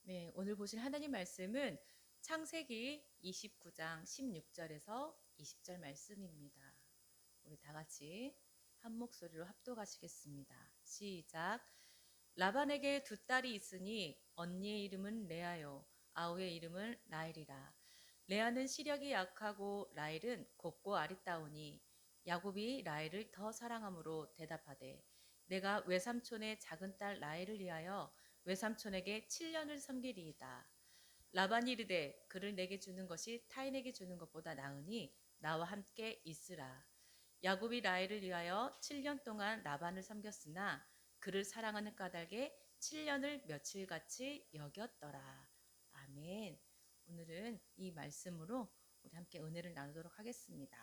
네, 오늘 보실 하나님 말씀은 창세기 29장 16절에서 20절 말씀입니다. 우리 다 같이 한 목소리로 합독하시겠습니다. 시작. 라반에게 두 딸이 있으니 언니의 이름은 레아요, 아우의 이름은 라헬이라. 레아는 시력이 약하고 라헬은 곱고 아리따우니 야곱이 라헬을 더 사랑함으로 대답하되, 내가 외삼촌의 작은 딸 라헬을 위하여 외삼촌에게 7년을 섬기리이다. 라반이 이르되, 그를 내게 주는 것이 타인에게 주는 것보다 나으니 나와 함께 있으라. 야곱이 라헬을 위하여 7년 동안 라반을 섬겼으나 그를 사랑하는 까닭에 7년을 며칠같이 여겼더라. 아멘. 오늘은 이 말씀으로 우리 함께 은혜를 나누도록 하겠습니다.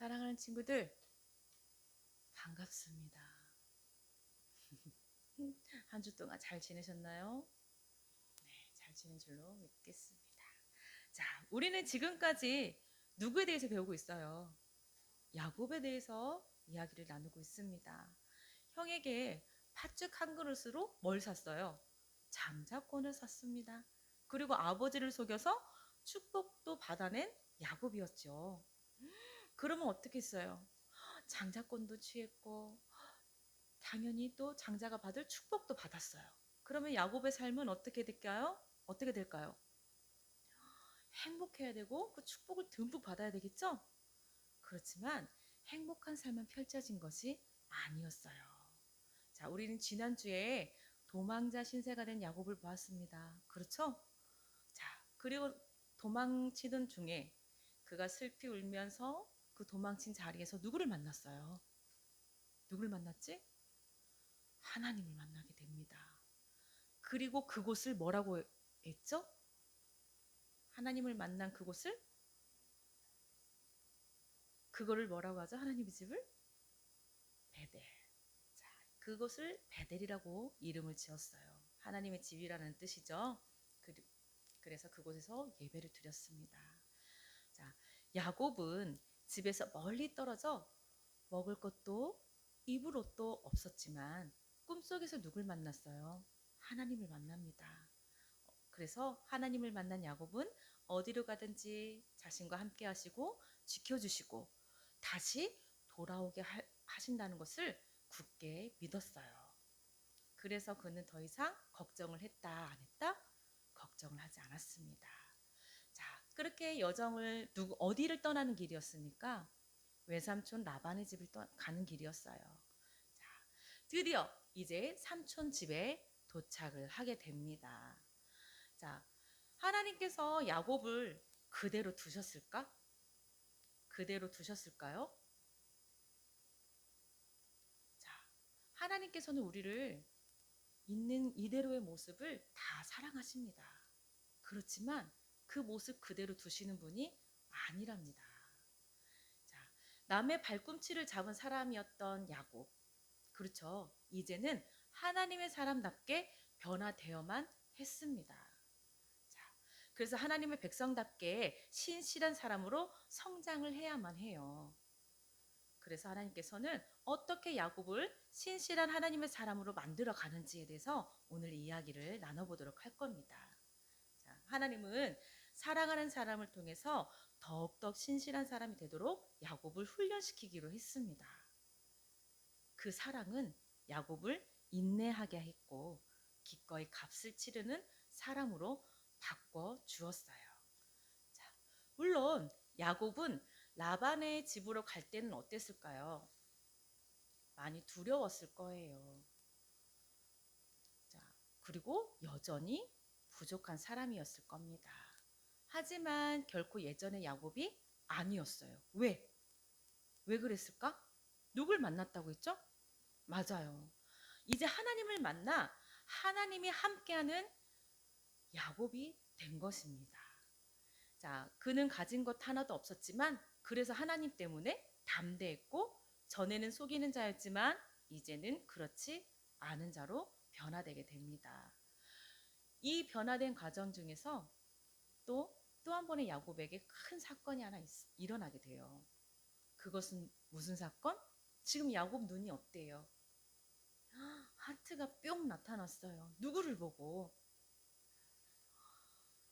사랑하는 친구들, 반갑습니다. 한 주 동안 잘 지내셨나요? 네, 잘 지낸 줄로 믿겠습니다. 자, 우리는 지금까지 누구에 대해서 배우고 있어요? 야곱에 대해서 이야기를 나누고 있습니다. 형에게 팥죽 한 그릇으로 뭘 샀어요? 장자권을 샀습니다. 그리고 아버지를 속여서 축복도 받아낸 야곱이었죠. 그러면 어떻게 했어요? 장자권도 취했고 당연히 또 장자가 받을 축복도 받았어요. 그러면 야곱의 삶은 어떻게 될까요? 어떻게 될까요? 행복해야 되고 그 축복을 듬뿍 받아야 되겠죠? 그렇지만 행복한 삶만 펼쳐진 것이 아니었어요. 자, 우리는 지난주에 도망자 신세가 된 야곱을 보았습니다. 그렇죠? 자, 그리고 도망치던 중에 그가 슬피 울면서 그 도망친 자리에서 누구를 만났어요? 누구를 만났지? 하나님을 만나게 됩니다. 그리고 그곳을 뭐라고 했죠? 하나님을 만난 그곳을? 그거를 뭐라고 하죠? 하나님의 집을? 베델. 자, 그곳을 베델이라고 이름을 지었어요. 하나님의 집이라는 뜻이죠. 그래서 그곳에서 예배를 드렸습니다. 자, 야곱은 집에서 멀리 떨어져 먹을 것도 입을 옷도 없었지만 꿈속에서 누굴 만났어요? 하나님을 만납니다. 그래서 하나님을 만난 야곱은 어디로 가든지 자신과 함께 하시고 지켜주시고 다시 돌아오게 하신다는 것을 굳게 믿었어요. 그래서 그는 더 이상 걱정을 했다, 안 했다? 걱정을 하지 않았습니다. 자, 그렇게 여정을 어디를 떠나는 길이었습니까? 외삼촌 라반의 집을 가는 길이었어요. 자, 드디어 이제 삼촌 집에 도착을 하게 됩니다. 자, 하나님께서 야곱을 그대로 두셨을까? 그대로 두셨을까요? 자, 하나님께서는 우리를 있는 이대로의 모습을 다 사랑하십니다. 그렇지만 그 모습 그대로 두시는 분이 아니랍니다. 자, 남의 발꿈치를 잡은 사람이었던 야곱. 그렇죠. 이제는 하나님의 사람답게 변화되어만 했습니다. 자, 그래서 하나님의 백성답게 신실한 사람으로 성장을 해야만 해요. 그래서 하나님께서는 어떻게 야곱을 신실한 하나님의 사람으로 만들어 가는지에 대해서 오늘 이야기를 나눠보도록 할 겁니다. 자, 하나님은 사랑하는 사람을 통해서 더욱더 신실한 사람이 되도록 야곱을 훈련시키기로 했습니다. 그 사랑은 야곱을 인내하게 했고 기꺼이 값을 치르는 사람으로 바꿔 주었어요. 자, 물론 야곱은 라반의 집으로 갈 때는 어땠을까요? 많이 두려웠을 거예요. 자, 그리고 여전히 부족한 사람이었을 겁니다. 하지만 결코 예전의 야곱이 아니었어요. 왜? 왜 그랬을까? 누굴 만났다고 했죠? 맞아요. 이제 하나님을 만나 하나님이 함께하는 야곱이 된 것입니다. 자, 그는 가진 것 하나도 없었지만 그래서 하나님 때문에 담대했고 전에는 속이는 자였지만 이제는 그렇지 않은 자로 변화되게 됩니다. 이 변화된 과정 중에서 또 한 번의 야곱에게 큰 사건이 하나 일어나게 돼요. 그것은 무슨 사건? 지금 야곱 눈이 어때요? 하트가 뿅 나타났어요. 누구를 보고?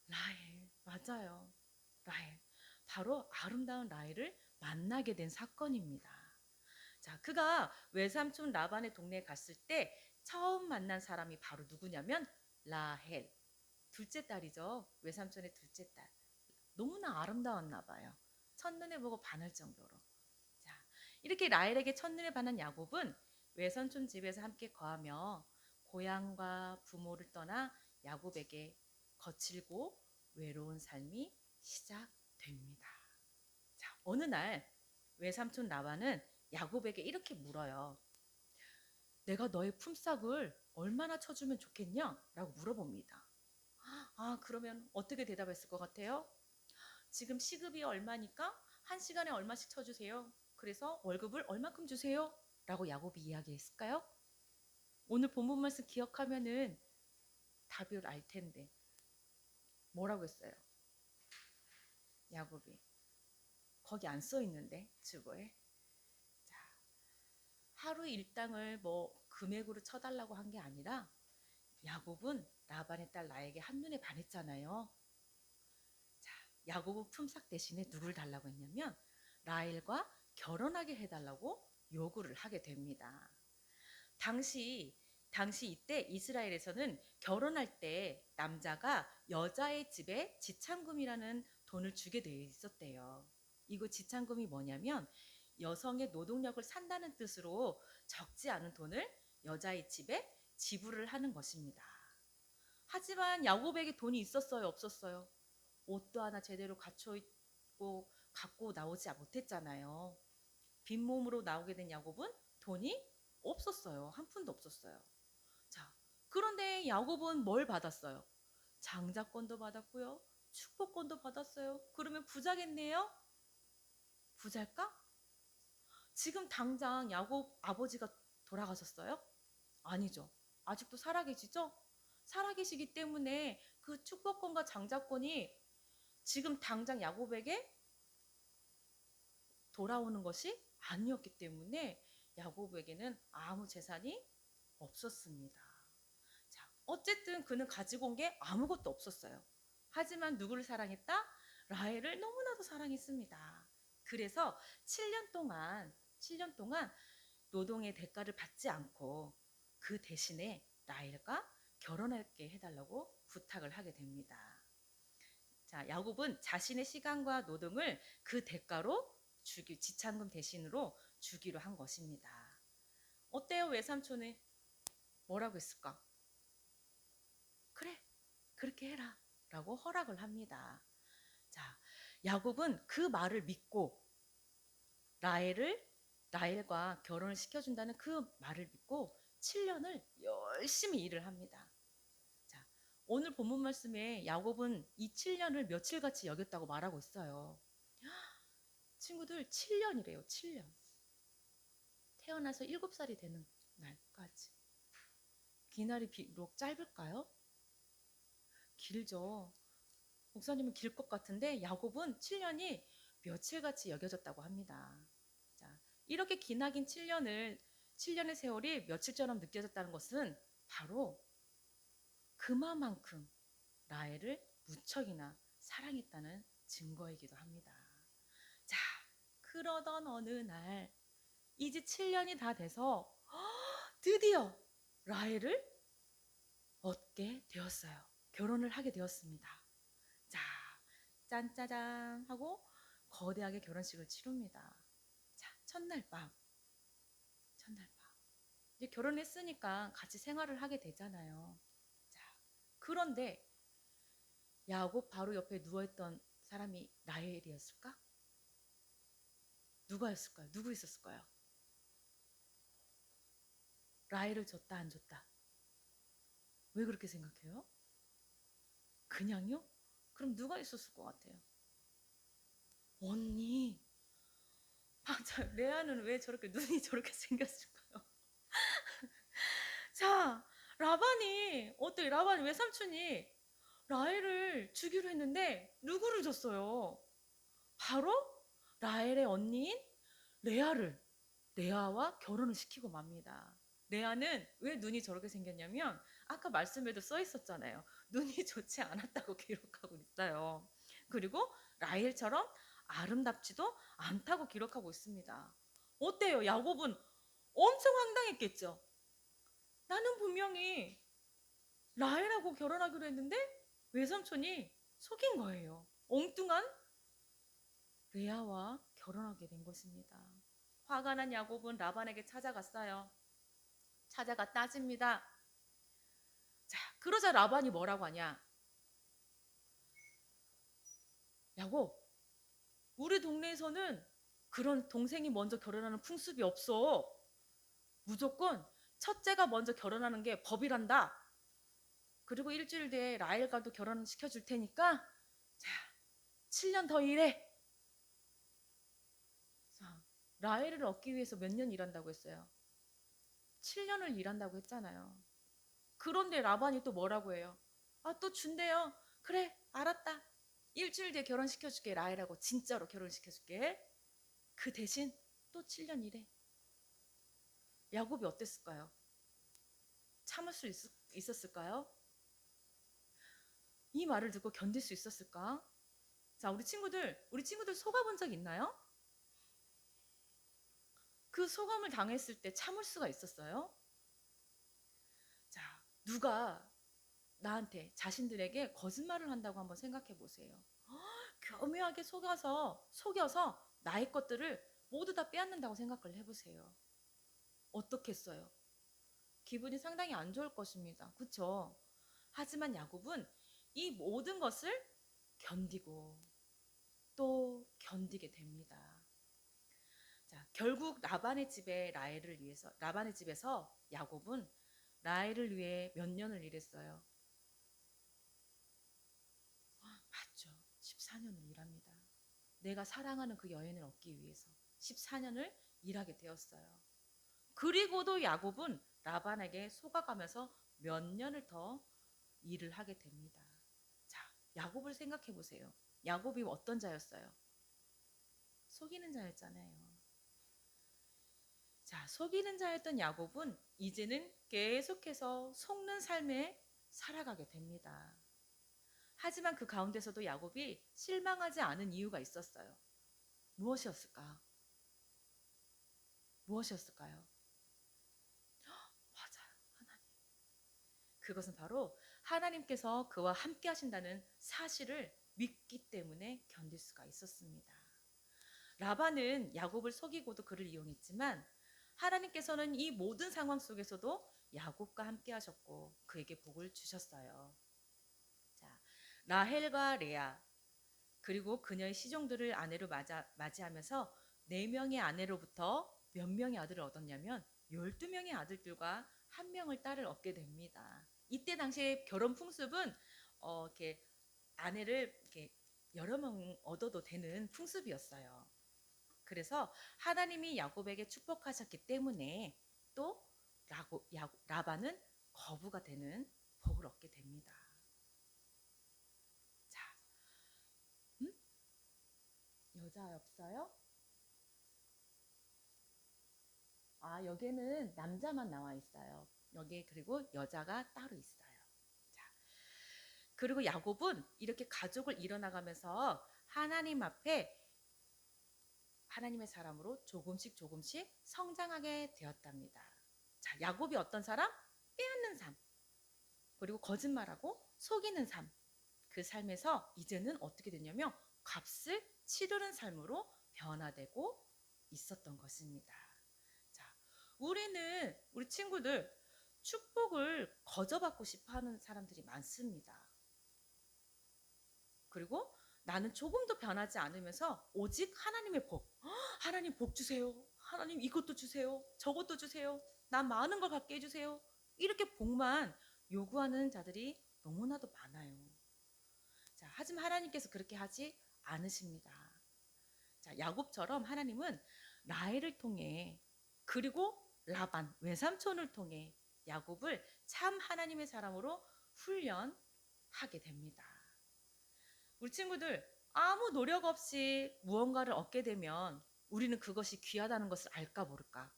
라헬. 맞아요. 라헬. 바로 아름다운 라헬을 만나게 된 사건입니다. 자, 그가 외삼촌 라반의 동네에 갔을 때 처음 만난 사람이 바로 누구냐면 라헬. 둘째 딸이죠. 외삼촌의 둘째 딸. 너무나 아름다웠나 봐요. 첫눈에 보고 반할 정도로. 자, 이렇게 라헬에게 첫눈에 반한 야곱은 외삼촌 집에서 함께 거하며 고향과 부모를 떠나 야곱에게 거칠고 외로운 삶이 시작됩니다. 자, 어느 날 외삼촌 라반은 야곱에게 이렇게 물어요. 내가 너의 품삯을 얼마나 쳐주면 좋겠냐? 라고 물어봅니다. 아, 그러면 어떻게 대답했을 것 같아요? 지금 시급이 얼마니까 한 시간에 얼마씩 쳐주세요. 그래서 월급을 얼마큼 주세요. 라고 야곱이 이야기했을까요? 오늘 본문 말씀 기억하면은 답을 알 텐데 뭐라고 했어요? 야곱이 거기 안 써 있는데 주보에. 자, 하루 일당을 뭐 금액으로 쳐달라고 한 게 아니라 야곱은 라반의 딸 라에게 한눈에 반했잖아요. 자, 야곱은 품삯 대신에 누굴 달라고 했냐면 라헬과 결혼하게 해달라고 요구를 하게 됩니다. 당시 이때 이스라엘에서는 결혼할 때 남자가 여자의 집에 지참금이라는 돈을 주게 되어 있었대요. 이거 지참금이 뭐냐면 여성의 노동력을 산다는 뜻으로 적지 않은 돈을 여자의 집에 지불을 하는 것입니다. 하지만 야곱에게 돈이 있었어요, 없었어요? 옷도 하나 제대로 갖춰 입고 갖고 나오지 못했잖아요. 빈몸으로 나오게 된 야곱은 돈이 없었어요. 한 푼도 없었어요. 자, 그런데 야곱은 뭘 받았어요? 장자권도 받았고요. 축복권도 받았어요. 그러면 부자겠네요? 부자일까? 지금 당장 야곱 아버지가 돌아가셨어요? 아니죠. 아직도 살아계시죠? 살아계시기 때문에 그 축복권과 장자권이 지금 당장 야곱에게 돌아오는 것이 아니었기 때문에 야곱에게는 아무 재산이 없었습니다. 자, 어쨌든 그는 가지고 온 게 아무것도 없었어요. 하지만 누구를 사랑했다? 라헬을 너무나도 사랑했습니다. 그래서 7년 동안 노동의 대가를 받지 않고 그 대신에 라헬과 결혼하게 해달라고 부탁을 하게 됩니다. 자, 야곱은 자신의 시간과 노동을 그 대가로 지참금 대신으로 주기로 한 것입니다. 어때요, 외삼촌이? 뭐라고 했을까? 그래, 그렇게 해라 라고 허락을 합니다. 자, 야곱은 그 말을 믿고 라헬과 결혼을 시켜준다는 그 말을 믿고 7년을 열심히 일을 합니다. 자, 오늘 본문 말씀에 야곱은 이 7년을 며칠같이 여겼다고 말하고 있어요. 친구들, 7년이래요. 7년. 태어나서 7살이 되는 날까지. 기날이 비록 짧을까요? 길죠. 목사님은 길 것 같은데 야곱은 7년이 며칠같이 여겨졌다고 합니다. 자, 이렇게 기나긴 7년의 세월이 며칠처럼 느껴졌다는 것은 바로 그만큼 라헬을 무척이나 사랑했다는 증거이기도 합니다. 자, 그러던 어느 날 이제 7년이 다 돼서 드디어 라헬을 얻게 되었어요. 결혼을 하게 되었습니다. 자, 짠짜잔 하고 거대하게 결혼식을 치릅니다. 자, 첫날 밤. 이제 결혼했으니까 같이 생활을 하게 되잖아요. 자, 그런데 야곱 바로 옆에 누워있던 사람이 라헬이었을까? 누가였을까요? 누구 있었을까요? 라헬을 줬다 안 줬다? 왜 그렇게 생각해요? 그냥요? 그럼 누가 있었을 것 같아요? 언니. 맞아요. 레아는 왜 저렇게 눈이 저렇게 생겼을까요? 자, 라반이 외삼촌이 라헬을 주기로 했는데 누구를 줬어요? 바로 라헬의 언니인 레아를 레아와 결혼을 시키고 맙니다. 레아는 왜 눈이 저렇게 생겼냐면 아까 말씀에도 써 있었잖아요. 눈이 좋지 않았다고 기록하고 있어요. 그리고 라헬처럼 아름답지도 않다고 기록하고 있습니다. 어때요? 야곱은 엄청 황당했겠죠. 나는 분명히 라헬하고 결혼하기로 했는데 외삼촌이 속인 거예요. 엉뚱한 레아와 결혼하게 된 것입니다. 화가 난 야곱은 라반에게 찾아갔어요. 찾아가 따집니다. 자, 그러자 라반이 뭐라고 하냐? 야곱, 우리 동네에서는 그런 동생이 먼저 결혼하는 풍습이 없어. 무조건 첫째가 먼저 결혼하는 게 법이란다. 그리고 일주일 뒤에 라헬과도 결혼시켜줄 테니까 자, 7년 더 일해. 자, 라헬을 얻기 위해서 몇 년 일한다고 했어요? 7년을 일한다고 했잖아요. 그런데 라반이 또 뭐라고 해요? 아, 또 준대요. 그래, 알았다. 일주일 뒤에 결혼시켜줄게. 라헬하고 진짜로 결혼시켜줄게. 그 대신 또 7년 일해. 야곱이 어땠을까요? 참을 수 있었을까요? 이 말을 듣고 견딜 수 있었을까? 자, 우리 친구들 속아본 적 있나요? 그 소감을 당했을 때 참을 수가 있었어요? 자, 누가 나한테 자신들에게 거짓말을 한다고 한번 생각해 보세요. 교묘하게 속여서 나의 것들을 모두 다 빼앗는다고 생각을 해보세요. 어떻겠어요? 기분이 상당히 안 좋을 것입니다. 그렇죠? 하지만 야곱은 이 모든 것을 견디고 또 견디게 됩니다. 자, 결국 라반의 집에서 야곱은 라헬을 위해 몇 년을 일했어요. 맞죠. 14년을 일합니다. 내가 사랑하는 그 여인을 얻기 위해서 14년을 일하게 되었어요. 그리고도 야곱은 라반에게 속아가면서 몇 년을 더 일을 하게 됩니다. 자, 야곱을 생각해 보세요. 야곱이 어떤 자였어요? 속이는 자였잖아요. 자, 속이는 자였던 야곱은 이제는 계속해서 속는 삶에 살아가게 됩니다. 하지만 그 가운데서도 야곱이 실망하지 않은 이유가 있었어요. 무엇이었을까? 무엇이었을까요? 맞아요. 하나님. 그것은 바로 하나님께서 그와 함께 하신다는 사실을 믿기 때문에 견딜 수가 있었습니다. 라반은 야곱을 속이고도 그를 이용했지만 하나님께서는 이 모든 상황 속에서도 야곱과 함께 하셨고 그에게 복을 주셨어요. 자, 라헬과 레아 그리고 그녀의 시종들을 아내로 맞이하면서 4명의 아내로부터 몇 명의 아들을 얻었냐면 12명의 아들들과 1명의 딸을 얻게 됩니다. 이때 당시의 결혼 풍습은 이렇게 아내를 이렇게 여러 명 얻어도 되는 풍습이었어요. 그래서 하나님이 야곱에게 축복하셨기 때문에 또 라반은 거부가 되는 복을 얻게 됩니다. 자, 여자 없어요? 아, 여기에는 남자만 나와 있어요. 여기에 그리고 여자가 따로 있어요. 자, 그리고 야곱은 이렇게 가족을 이뤄나가면서 하나님 앞에 하나님의 사람으로 조금씩 조금씩 성장하게 되었답니다. 자, 야곱이 어떤 사람? 빼앗는 삶. 그리고 거짓말하고 속이는 삶. 그 삶에서 이제는 어떻게 됐냐면 값을 치르는 삶으로 변화되고 있었던 것입니다. 자, 우리 친구들 축복을 거저받고 싶어 하는 사람들이 많습니다. 그리고 나는 조금도 변하지 않으면서 오직 하나님의 복. 하나님 복 주세요. 하나님 이것도 주세요. 저것도 주세요. 나 많은 걸 갖게 해주세요. 이렇게 복만 요구하는 자들이 너무나도 많아요. 자, 하지만 하나님께서 그렇게 하지 않으십니다. 자, 야곱처럼 하나님은 라헬을 통해 그리고 라반 외삼촌을 통해 야곱을 참 하나님의 사람으로 훈련하게 됩니다. 우리 친구들 아무 노력 없이 무언가를 얻게 되면 우리는 그것이 귀하다는 것을 알까 모를까?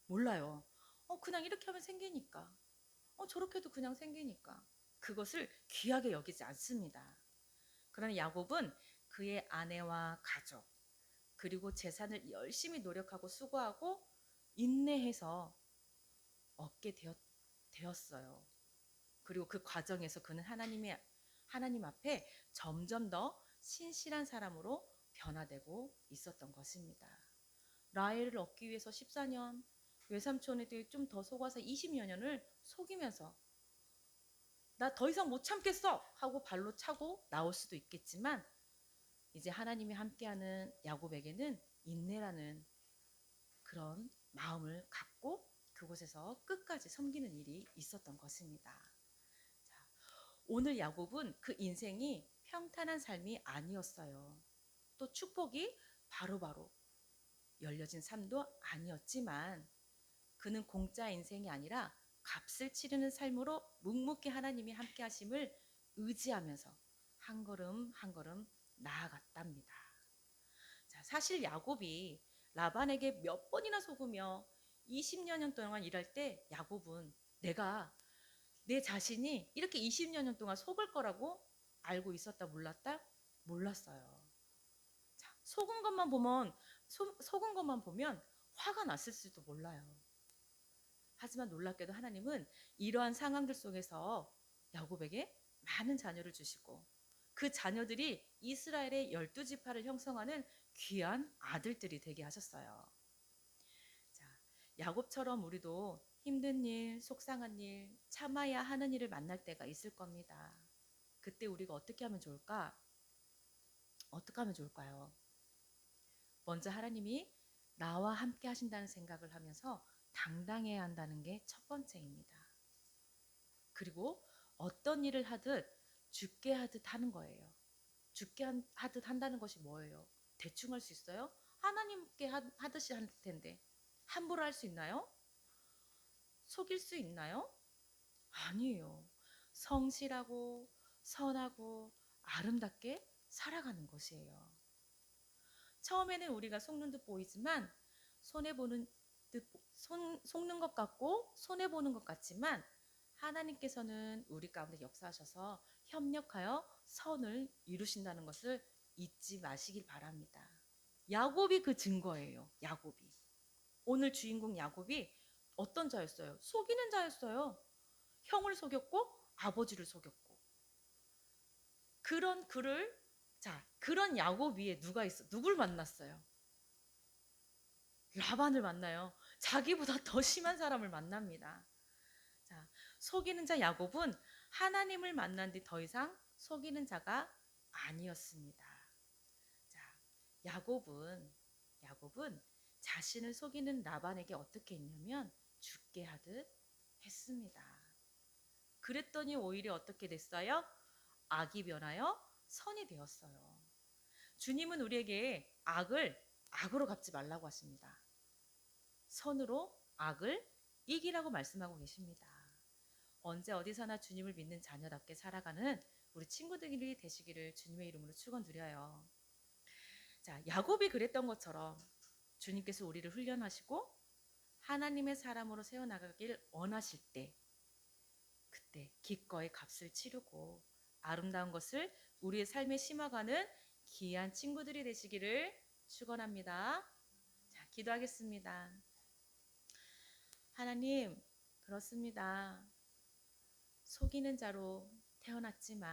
몰라요. 그냥 이렇게 하면 생기니까. 저렇게 해도 그냥 생기니까. 그것을 귀하게 여기지 않습니다. 그러나 야곱은 그의 아내와 가족, 그리고 재산을 열심히 노력하고 수고하고 인내해서 얻게 되었어요. 그리고 그 과정에서 그는 하나님 앞에 점점 더 신실한 사람으로 변화되고 있었던 것입니다. 라헬을 얻기 위해서 14년, 외삼촌에게 좀 더 속아서 20여 년을 속이면서 나 더 이상 못 참겠어 하고 발로 차고 나올 수도 있겠지만 이제 하나님이 함께하는 야곱에게는 인내라는 그런 마음을 갖고 그곳에서 끝까지 섬기는 일이 있었던 것입니다. 자, 오늘 야곱은 그 인생이 평탄한 삶이 아니었어요. 또 축복이 바로바로 열려진 삶도 아니었지만 그는 공짜 인생이 아니라 값을 치르는 삶으로 묵묵히 하나님이 함께 하심을 의지하면서 한 걸음 한 걸음 나아갔답니다. 자, 사실 야곱이 라반에게 몇 번이나 속으며 20여 년 동안 일할 때 야곱은 내가 내 자신이 이렇게 20여 년 동안 속을 거라고 알고 있었다 몰랐다? 몰랐어요. 자, 속은 것만 보면 화가 났을지도 몰라요. 하지만 놀랍게도 하나님은 이러한 상황들 속에서 야곱에게 많은 자녀를 주시고 그 자녀들이 이스라엘의 12지파를 형성하는 귀한 아들들이 되게 하셨어요. 자, 야곱처럼 우리도 힘든 일, 속상한 일, 참아야 하는 일을 만날 때가 있을 겁니다. 그때 우리가 어떻게 하면 좋을까? 어떻게 하면 좋을까요? 먼저 하나님이 나와 함께 하신다는 생각을 하면서 당당해야 한다는 게 첫 번째입니다. 그리고 어떤 일을 하듯 죽게 하듯 하는 거예요. 죽게 하듯 한다는 것이 뭐예요? 대충 할 수 있어요? 하나님께 하듯이 할 텐데 함부로 할 수 있나요? 속일 수 있나요? 아니에요. 성실하고 선하고 아름답게 살아가는 것이에요. 처음에는 우리가 속는 듯 보이지만 속는 것 같고 손해 보는 것 같지만 하나님께서는 우리 가운데 역사하셔서 협력하여 선을 이루신다는 것을 잊지 마시길 바랍니다. 야곱이 그 증거예요. 야곱이. 오늘 주인공 야곱이 어떤 자였어요? 속이는 자였어요. 형을 속였고 아버지를 속였고. 그런 야곱 위에 누굴 만났어요? 라반을 만나요. 자기보다 더 심한 사람을 만납니다. 자, 속이는 자 야곱은 하나님을 만난 뒤 더 이상 속이는 자가 아니었습니다. 자, 야곱은 자신을 속이는 라반에게 어떻게 했냐면 죽게 하듯 했습니다. 그랬더니 오히려 어떻게 됐어요? 악이 변하여 선이 되었어요. 주님은 우리에게 악을 악으로 갚지 말라고 하십니다. 선으로 악을 이기라고 말씀하고 계십니다. 언제 어디서나 주님을 믿는 자녀답게 살아가는 우리 친구들이 되시기를 주님의 이름으로 축원드려요. 자, 야곱이 그랬던 것처럼 주님께서 우리를 훈련하시고 하나님의 사람으로 세워나가길 원하실 때 그때 기꺼이 값을 치르고 아름다운 것을 우리의 삶에 심어가는 귀한 친구들이 되시기를 축원합니다. 자, 기도하겠습니다. 하나님, 그렇습니다. 속이는 자로 태어났지만